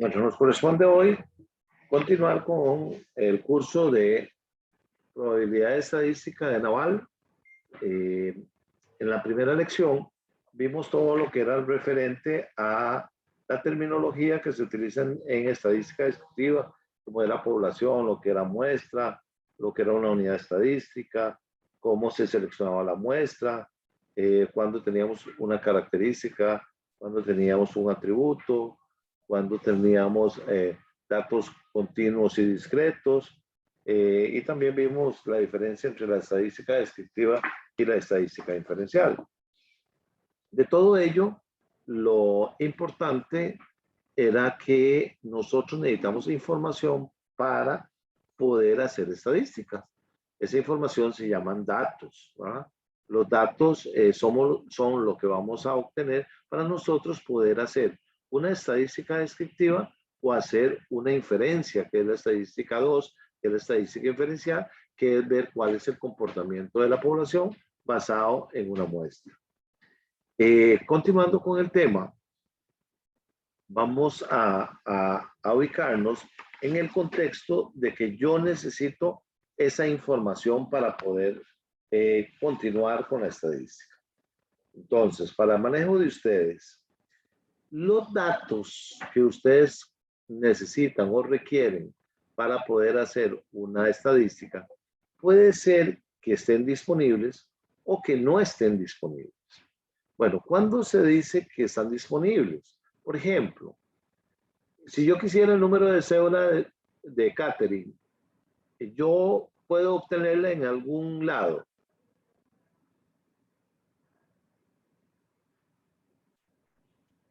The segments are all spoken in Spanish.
Bueno, nos corresponde hoy continuar con el curso de probabilidad estadística de Naval. En la primera lección vimos todo lo que era referente a la terminología que se utiliza en estadística descriptiva, como de la población, lo que era muestra, lo que era una unidad estadística, cómo se seleccionaba la muestra, cuándo teníamos una característica, cuándo teníamos un atributo, cuando teníamos datos continuos y discretos, y también vimos la diferencia entre la estadística descriptiva y la estadística inferencial. De todo ello, lo importante era que nosotros necesitamos información para poder hacer estadísticas. Esa información se llaman datos, ¿verdad? Los datos son lo que vamos a obtener para nosotros poder hacer una estadística descriptiva o hacer una inferencia, que es la estadística 2, que es la estadística inferencial, que es ver cuál es el comportamiento de la población basado en una muestra. Continuando con el tema, vamos a ubicarnos en el contexto de que yo necesito esa información para poder continuar con la estadística. Entonces, para el manejo de ustedes, los datos que ustedes necesitan o requieren para poder hacer una estadística, puede ser que estén disponibles o que no estén disponibles. Bueno, ¿cuándo se dice que están disponibles? Por ejemplo, si yo quisiera el número de cédula de Catherine, yo puedo obtenerla en algún lado.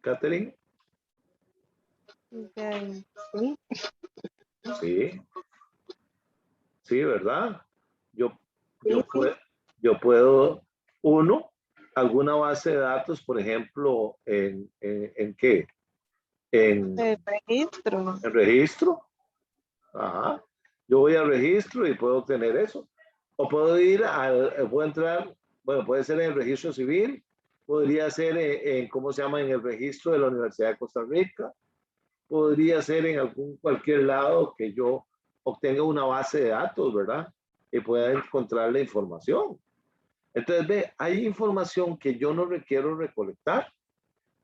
Catherine. Sí. Sí. Sí, ¿verdad? Yo puedo, alguna base de datos, por ejemplo, ¿en qué? En Registro. el registro. Ajá. Yo voy al registro y puedo obtener eso. O puedo puedo entrar, bueno, puede ser en el registro civil, podría ser ¿cómo se llama? En el registro de la Universidad de Costa Rica, podría ser en cualquier lado que yo obtenga una base de datos, ¿verdad? Y pueda encontrar la información. Entonces, ve, hay información que yo no requiero recolectar.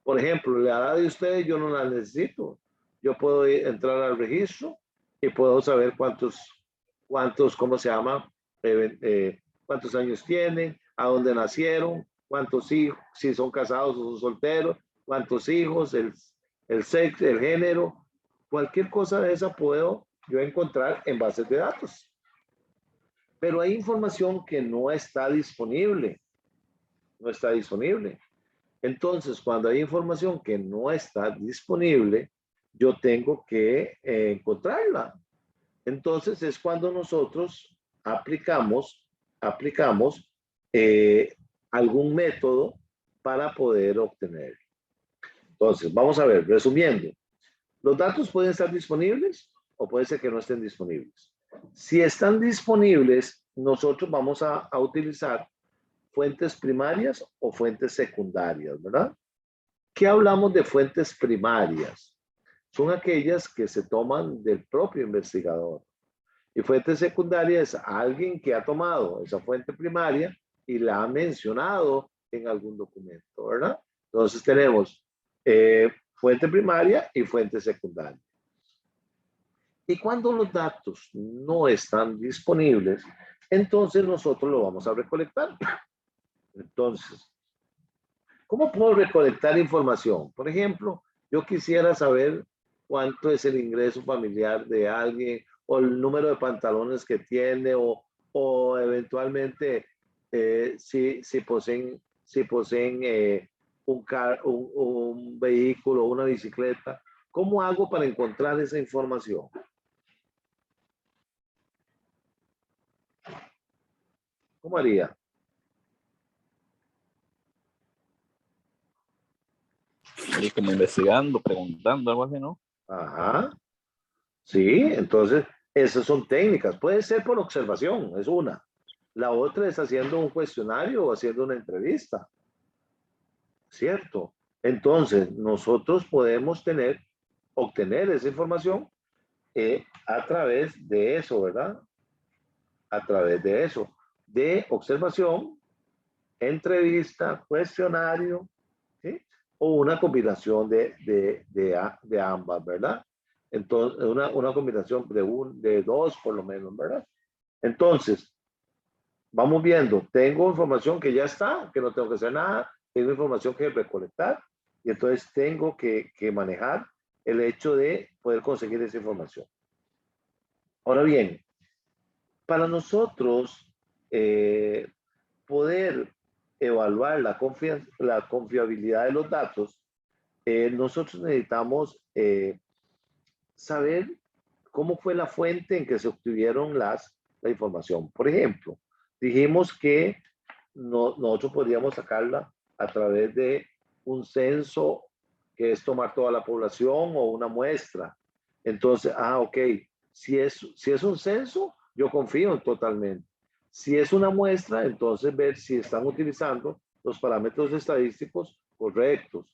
Por ejemplo, la edad de ustedes yo no la necesito. Yo puedo entrar al registro y puedo saber ¿cómo se llama? Cuántos años tienen, a dónde nacieron, cuántos hijos, si son casados o son solteros, cuántos hijos, el sexo, el género, cualquier cosa de esa puedo yo encontrar en bases de datos. Pero hay información que no está disponible. No está disponible. Entonces, cuando hay información que no está disponible, yo tengo que encontrarla. Entonces, es cuando nosotros aplicamos algún método para poder obtener. Entonces, vamos a ver, resumiendo. Los datos pueden estar disponibles o puede ser que no estén disponibles. Si están disponibles, nosotros vamos a utilizar fuentes primarias o fuentes secundarias, ¿verdad? ¿Qué hablamos de fuentes primarias? Son aquellas que se toman del propio investigador. Y fuente secundaria es alguien que ha tomado esa fuente primaria y la ha mencionado en algún documento, ¿verdad? Entonces tenemos fuente primaria y fuente secundaria. Y cuando los datos no están disponibles, entonces nosotros lo vamos a recolectar. Entonces, ¿cómo puedo recolectar información? Por ejemplo, yo quisiera saber cuánto es el ingreso familiar de alguien o el número de pantalones que tiene o eventualmente si poseen un vehículo o una bicicleta. ¿Cómo hago para encontrar esa información? ¿Cómo haría? Y como investigando, preguntando, algo así, ¿no? Ajá. Sí, entonces esas son técnicas. Puede ser por observación, es una. La otra es haciendo un cuestionario o haciendo una entrevista. ¿Cierto? Entonces, nosotros podemos tener obtener esa información a través de eso, ¿verdad? A través de eso, de observación, entrevista, cuestionario, ¿sí? O una combinación de ambas, ¿verdad? Entonces, una combinación de dos por lo menos, ¿verdad? Entonces, vamos viendo, tengo información que ya está, que no tengo que hacer nada, tengo información que recolectar, y entonces tengo que manejar el hecho de poder conseguir esa información. Ahora bien, para nosotros poder evaluar la confiabilidad de los datos, nosotros necesitamos saber cómo fue la fuente en que se obtuvieron la información. Por ejemplo, dijimos que nosotros podríamos sacarla a través de un censo, que es tomar toda la población, o una muestra. Entonces, ok, si es un censo, yo confío totalmente. Si es una muestra, entonces ver si están utilizando los parámetros estadísticos correctos.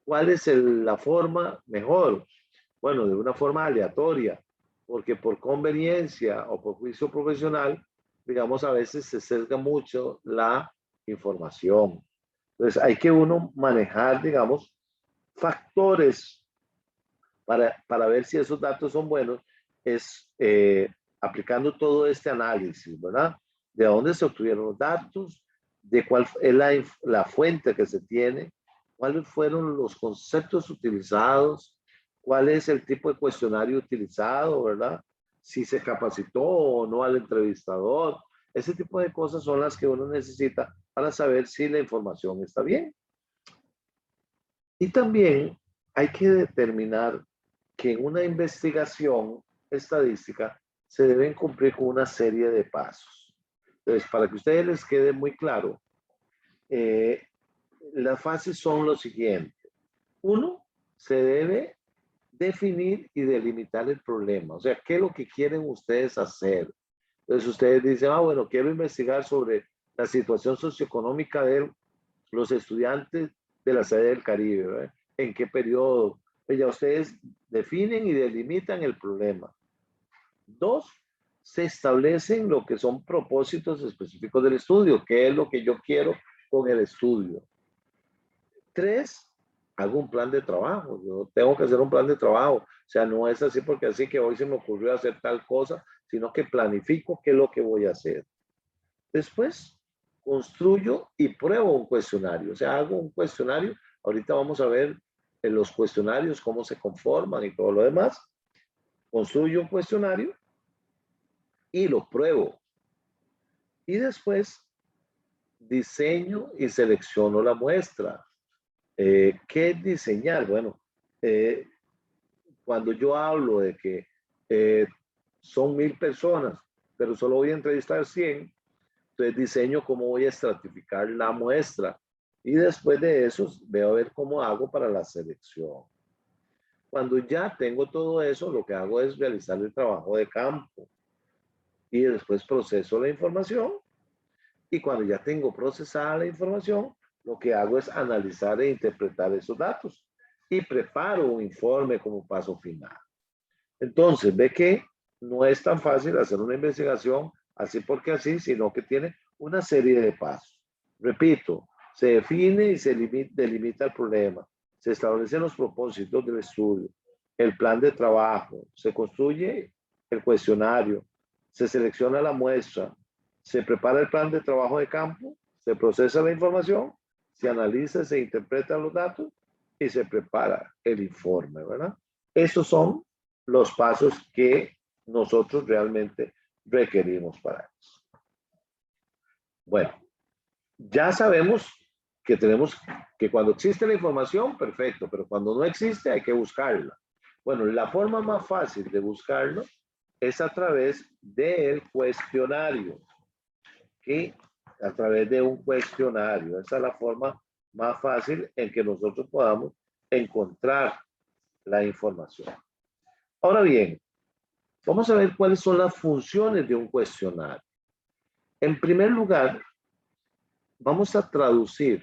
¿Cuál es la forma mejor? Bueno, de una forma aleatoria, porque por conveniencia o por juicio profesional, digamos, a veces se sesga mucho la información. Entonces, hay que uno manejar, digamos, factores para ver si esos datos son buenos, es aplicando todo este análisis, ¿verdad? De dónde se obtuvieron los datos, de cuál es la fuente que se tiene, cuáles fueron los conceptos utilizados, cuál es el tipo de cuestionario utilizado, ¿verdad? Si se capacitó o no al entrevistador. Ese tipo de cosas son las que uno necesita para saber si la información está bien. Y también hay que determinar que en una investigación estadística se deben cumplir con una serie de pasos. Entonces, para que a ustedes les quede muy claro, las fases son lo siguiente. Uno, se debe definir y delimitar el problema. O sea, ¿qué es lo que quieren ustedes hacer? Entonces, ustedes dicen, bueno, quiero investigar sobre la situación socioeconómica de los estudiantes de la sede del Caribe, ¿verdad? ¿En qué periodo? Pues ya ustedes definen y delimitan el problema. Dos, se establecen lo que son propósitos específicos del estudio, qué es lo que yo quiero con el estudio. Tres, hago un plan de trabajo. Yo tengo que hacer un plan de trabajo. O sea, no es así porque así que hoy se me ocurrió hacer tal cosa, sino que planifico qué es lo que voy a hacer. Después, construyo y pruebo un cuestionario. O sea, hago un cuestionario. Ahorita vamos a ver en los cuestionarios cómo se conforman y todo lo demás. Construyo un cuestionario y lo pruebo. Y después diseño y selecciono la muestra. ¿Qué es diseñar? Bueno, cuando yo hablo de que son 1000 personas, pero solo voy a entrevistar 100, entonces diseño cómo voy a estratificar la muestra. Y después de eso, veo a ver cómo hago para la selección. Cuando ya tengo todo eso, lo que hago es realizar el trabajo de campo. Y después proceso la información. Y cuando ya tengo procesada la información, lo que hago es analizar e interpretar esos datos. Y preparo un informe como paso final. Entonces, ve que no es tan fácil hacer una investigación así porque así, sino que tiene una serie de pasos. Repito, se define y se delimita el problema, se establecen los propósitos del estudio, el plan de trabajo, se construye el cuestionario, se selecciona la muestra, se prepara el plan de trabajo de campo, se procesa la información, se analiza, se interpretan los datos y se prepara el informe, ¿verdad? Esos son los pasos que nosotros realmente requerimos para eso. Bueno, ya sabemos que tenemos que cuando existe la información, perfecto, pero cuando no existe hay que buscarla. Bueno, la forma más fácil de buscarlo es a través del cuestionario, ¿sí? A través de un cuestionario. Esa es la forma más fácil en que nosotros podamos encontrar la información. Ahora bien, vamos a ver cuáles son las funciones de un cuestionario. En primer lugar, vamos a traducir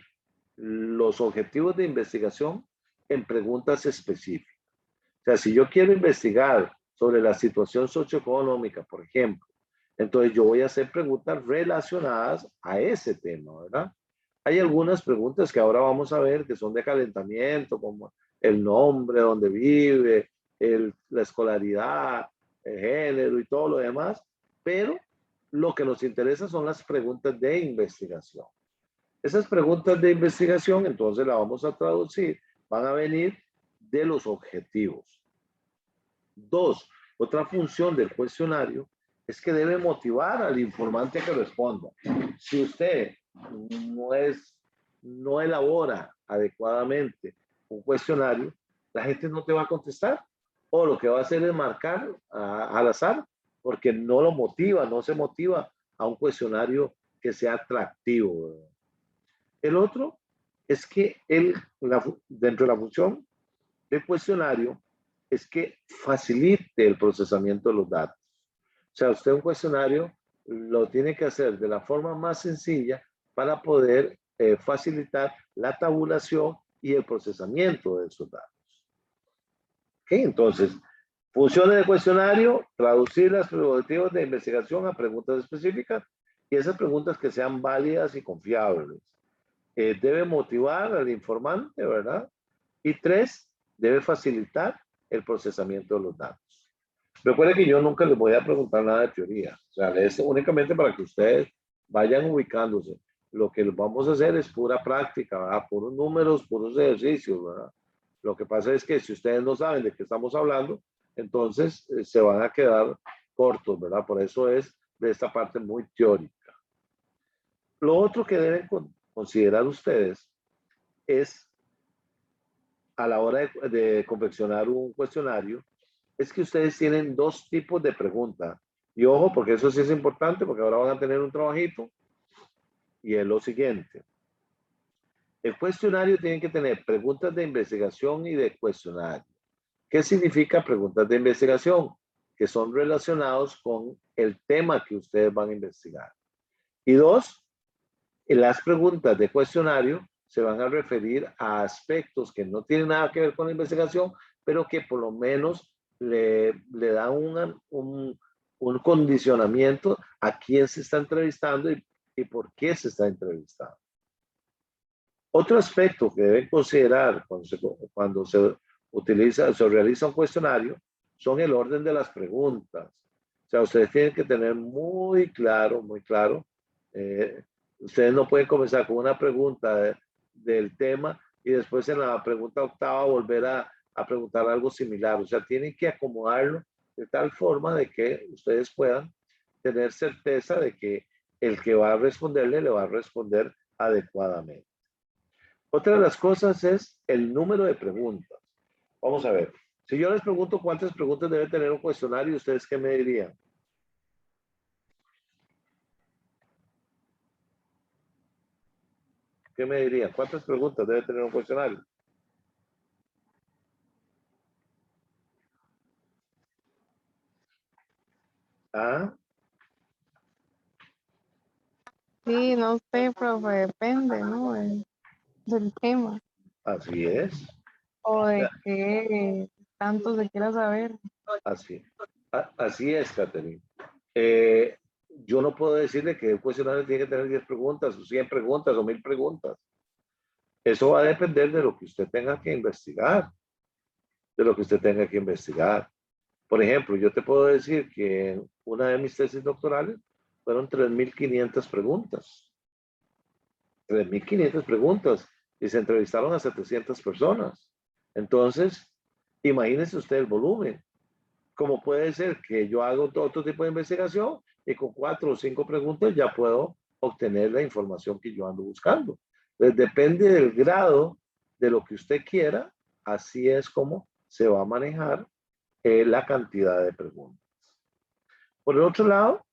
los objetivos de investigación en preguntas específicas. O sea, si yo quiero investigar sobre la situación socioeconómica, por ejemplo, entonces yo voy a hacer preguntas relacionadas a ese tema, ¿verdad? Hay algunas preguntas que ahora vamos a ver que son de calentamiento, como el nombre, dónde vive, la escolaridad, el género y todo lo demás, pero lo que nos interesa son las preguntas de investigación. Esas preguntas de investigación, entonces las vamos a traducir, van a venir de los objetivos. 2, otra función del cuestionario es que debe motivar al informante a que responda. Si usted no elabora adecuadamente un cuestionario, la gente no te va a contestar, o lo que va a hacer es marcar al azar, porque no lo motiva, no se motiva a un cuestionario que sea atractivo, ¿verdad? El otro es que dentro de la función del cuestionario es que facilite el procesamiento de los datos. O sea, usted un cuestionario lo tiene que hacer de la forma más sencilla para poder facilitar la tabulación y el procesamiento de esos datos. ¿Ok? Entonces, funciones de cuestionario, traducir los objetivos de investigación a preguntas específicas y esas preguntas que sean válidas y confiables. Debe motivar al informante, ¿verdad? Y 3, debe facilitar el procesamiento de los datos. Recuerden que yo nunca les voy a preguntar nada de teoría. O sea, es únicamente para que ustedes vayan ubicándose. Lo que vamos a hacer es pura práctica, ¿verdad? Puros números, puros ejercicios, ¿verdad? Lo que pasa es que si ustedes no saben de qué estamos hablando, entonces se van a quedar cortos, ¿verdad? Por eso es de esta parte muy teórica. Lo otro que deben considerar ustedes es, a la hora de confeccionar un cuestionario, es que ustedes tienen 2 tipos de preguntas. Y ojo, porque eso sí es importante, porque ahora van a tener un trabajito, y es lo siguiente. El cuestionario tiene que tener preguntas de investigación y de cuestionario. ¿Qué significa preguntas de investigación? Que son relacionados con el tema que ustedes van a investigar. Y 2, las preguntas de cuestionario se van a referir a aspectos que no tienen nada que ver con la investigación, pero que por lo menos le dan un condicionamiento a quién se está entrevistando y por qué se está entrevistando. Otro aspecto que deben considerar cuando se realiza un cuestionario son el orden de las preguntas. O sea, ustedes tienen que tener muy claro, ustedes no pueden comenzar con una pregunta del tema y después en la pregunta octava volver a preguntar algo similar. O sea, tienen que acomodarlo de tal forma de que ustedes puedan tener certeza de que el que va a responderle le va a responder adecuadamente. Otra de las cosas es el número de preguntas. Vamos a ver. Si yo les pregunto cuántas preguntas debe tener un cuestionario, ¿ustedes qué me dirían? ¿Qué me dirían? ¿Cuántas preguntas debe tener un cuestionario? ¿Ah? Sí, no sé, profe, depende, ¿no? Del tema Así es. o de qué tanto se quiera saber. Así, así es, Catherine. Yo no puedo decirle que el cuestionario tiene que tener 10 preguntas, o 100 preguntas, o 1000 preguntas. Eso va a depender de lo que usted tenga que investigar, de lo que usted tenga que investigar. Por ejemplo, yo te puedo decir que en una de mis tesis doctorales fueron 3.500 preguntas. 3.500 preguntas y se entrevistaron a 700 personas. Entonces, imagínese usted el volumen. Como puede ser que yo haga otro tipo de investigación y con 4 o 5 preguntas ya puedo obtener la información que yo ando buscando. Entonces, depende del grado de lo que usted quiera, así es como se va a manejar la cantidad de preguntas. Por el otro lado,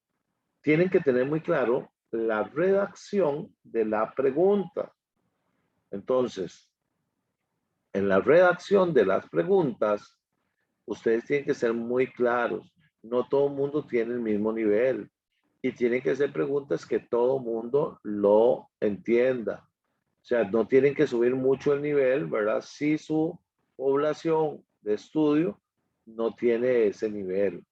tienen que tener muy claro la redacción de la pregunta. Entonces, en la redacción de las preguntas, ustedes tienen que ser muy claros. No todo el mundo tiene el mismo nivel y tienen que hacer preguntas que todo el mundo lo entienda. O sea, no tienen que subir mucho el nivel, ¿verdad? Si su población de estudio no tiene ese nivel.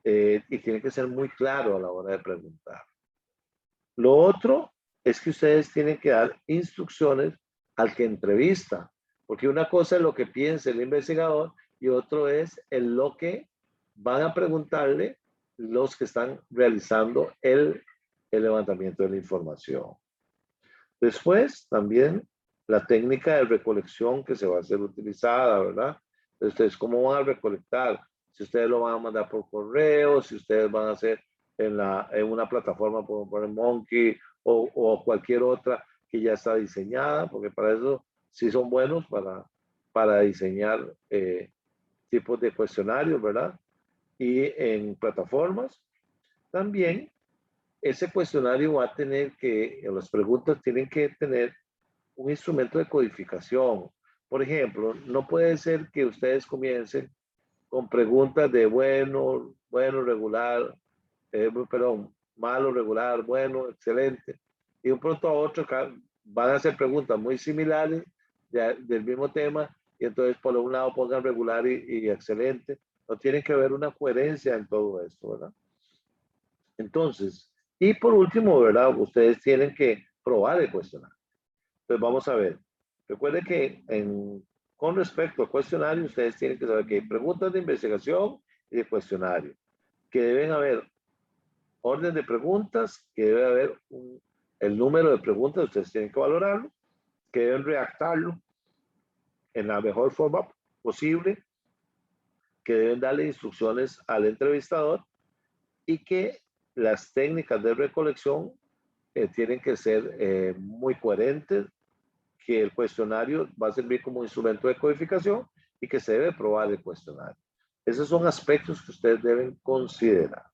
Y tiene que ser muy claro a la hora de preguntar. Lo otro es que ustedes tienen que dar instrucciones al que entrevista, porque una cosa es lo que piensa el investigador y otro es lo que van a preguntarle los que están realizando el levantamiento de la información. Después, también la técnica de recolección que se va a ser utilizada, ¿verdad? Ustedes, ¿cómo van a recolectar? Si ustedes lo van a mandar por correo, si ustedes van a hacer en una plataforma por Monkey o cualquier otra que ya está diseñada, porque para eso sí son buenos para diseñar tipos de cuestionarios, ¿verdad? Y en plataformas también ese cuestionario va a tener las preguntas tienen que tener un instrumento de codificación. Por ejemplo, no puede ser que ustedes comiencen con preguntas de bueno, regular, perdón, malo, regular, bueno, excelente. Y de un pronto a otro van a hacer preguntas muy similares del mismo tema y entonces por un lado pongan regular y excelente. No tiene que haber una coherencia en todo esto, ¿verdad? Entonces, y por último, ¿verdad? Ustedes tienen que probar el cuestionario. Entonces vamos a ver. Recuerden que con respecto al cuestionario, ustedes tienen que saber que hay preguntas de investigación y de cuestionario, que deben haber orden de preguntas, que debe haber el número de preguntas, ustedes tienen que valorarlo, que deben redactarlo en la mejor forma posible, que deben darle instrucciones al entrevistador y que las técnicas de recolección tienen que ser muy coherentes, que el cuestionario va a servir como instrumento de codificación y que se debe probar el cuestionario. Esos son aspectos que ustedes deben considerar.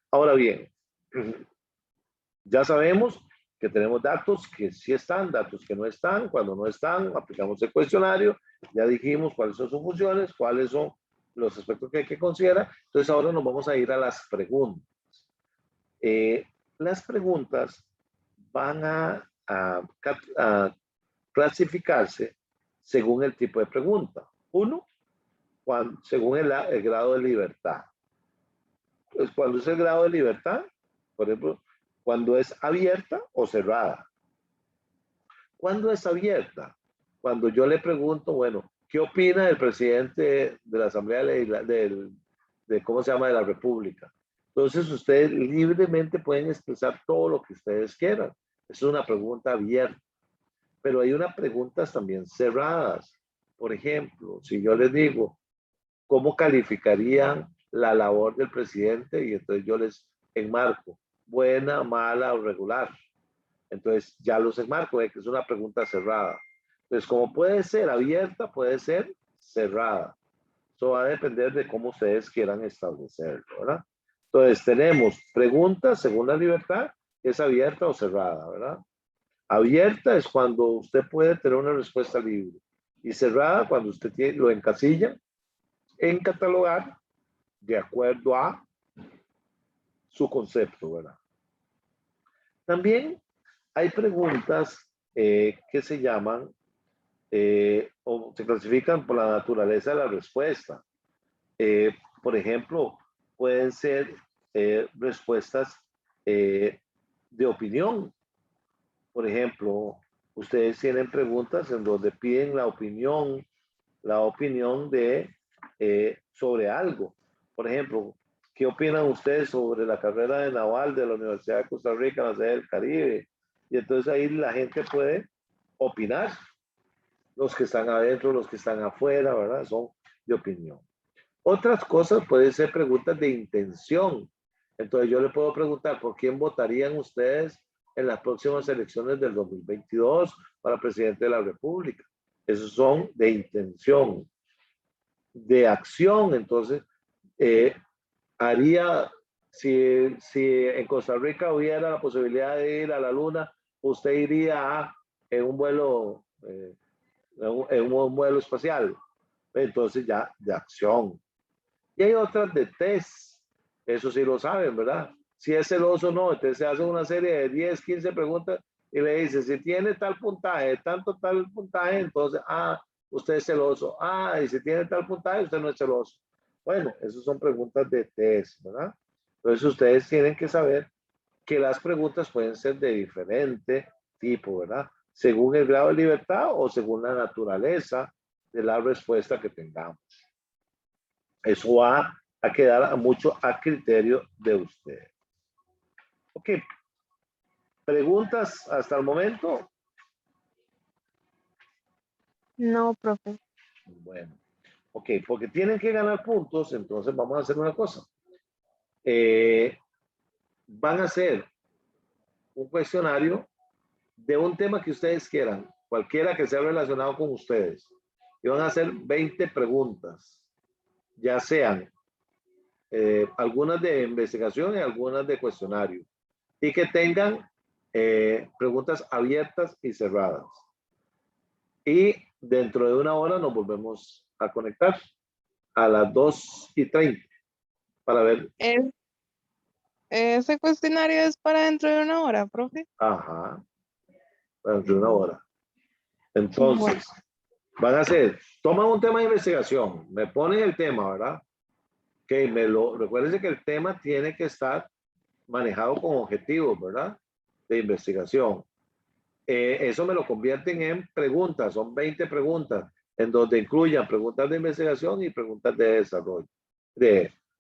Ahora bien, ya sabemos que tenemos datos que sí están, datos que no están. Cuando no están, aplicamos el cuestionario. Ya dijimos cuáles son sus funciones, cuáles son los aspectos que hay que considerar. Entonces ahora nos vamos a ir a las preguntas. Las preguntas van a clasificarse según el tipo de pregunta. Uno, según el grado de libertad. Pues cuando es el grado de libertad, por ejemplo, cuando es abierta o cerrada. ¿Cuándo es abierta? Cuando yo le pregunto, bueno, ¿qué opina el presidente de la Asamblea de la República? Entonces ustedes libremente pueden expresar todo lo que ustedes quieran. Es una pregunta abierta. Pero hay unas preguntas también cerradas. Por ejemplo, si yo les digo, ¿cómo calificarían la labor del presidente? Y entonces yo les enmarco, buena, mala o regular. Entonces ya los enmarco, que es una pregunta cerrada. Entonces, como puede ser abierta, puede ser cerrada. Eso va a depender de cómo ustedes quieran establecerlo, ¿verdad? Entonces, tenemos preguntas según la libertad, es abierta o cerrada, ¿verdad? Abierta es cuando usted puede tener una respuesta libre. Y cerrada cuando usted lo encasilla en catalogar de acuerdo a su concepto, ¿verdad? También hay preguntas que se llaman o se clasifican por la naturaleza de la respuesta. Por ejemplo, pueden ser respuestas de opinión. Por ejemplo, ustedes tienen preguntas en donde piden la opinión sobre algo. Por ejemplo, ¿qué opinan ustedes sobre la carrera de naval de la Universidad de Costa Rica en la sede del Caribe? Y entonces ahí la gente puede opinar. Los que están adentro, los que están afuera, ¿verdad? Son de opinión. Otras cosas pueden ser preguntas de intención. Entonces yo le puedo preguntar, ¿por quién votarían ustedes en las próximas elecciones del 2022 para presidente de la República? Esos son de intención. De acción, entonces, si en Costa Rica hubiera la posibilidad de ir a la luna, usted iría en un vuelo espacial. Entonces ya de acción. Y hay otras de test, eso sí lo saben, ¿verdad? Si es celoso o no, entonces se hace una serie de 10, 15 preguntas y le dice, si tiene tal puntaje, tanto tal puntaje, entonces, usted es celoso. Ah, y si tiene tal puntaje, usted no es celoso. Bueno, esas son preguntas de test, ¿verdad? Entonces ustedes tienen que saber que las preguntas pueden ser de diferente tipo, ¿verdad? Según el grado de libertad o según la naturaleza de la respuesta que tengamos. Eso va a quedar mucho a criterio de ustedes. Ok. ¿Preguntas hasta el momento? No, profe. Bueno. Ok, porque tienen que ganar puntos, entonces vamos a hacer una cosa. Van a hacer un cuestionario de un tema que ustedes quieran, cualquiera que sea relacionado con ustedes. Y van a hacer 20 preguntas, ya sean algunas de investigación y algunas de cuestionario. Y que tengan preguntas abiertas y cerradas. Y dentro de una hora nos volvemos a conectar a las 2:30 para ver. Ese cuestionario es para dentro de una hora, profe. Ajá, dentro de una hora. Bueno, Entonces, van a hacer, toman un tema de investigación, me ponen el tema, ¿verdad? Que recuérdense que el tema tiene que estar manejado con objetivos, ¿verdad? De investigación. Eso me lo convierten en preguntas, son 20 preguntas, en donde incluyan preguntas de investigación y preguntas de desarrollo.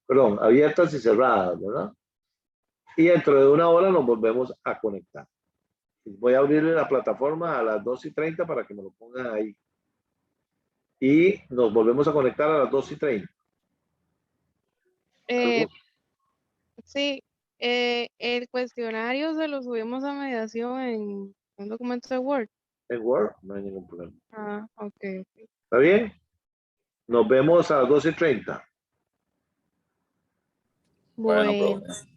Perdón, abiertas y cerradas, ¿verdad? Y dentro de una hora nos volvemos a conectar. Voy a abrirle la plataforma a las 2:30 para que me lo pongan ahí. Y nos volvemos a conectar a las 2:30. eh, sí, el cuestionario se lo subimos a mediación en un documento de Word. En Word, no hay ningún problema. Ah, ok. ¿Está bien? Nos vemos a las 2:30. Bueno, Bueno. profe.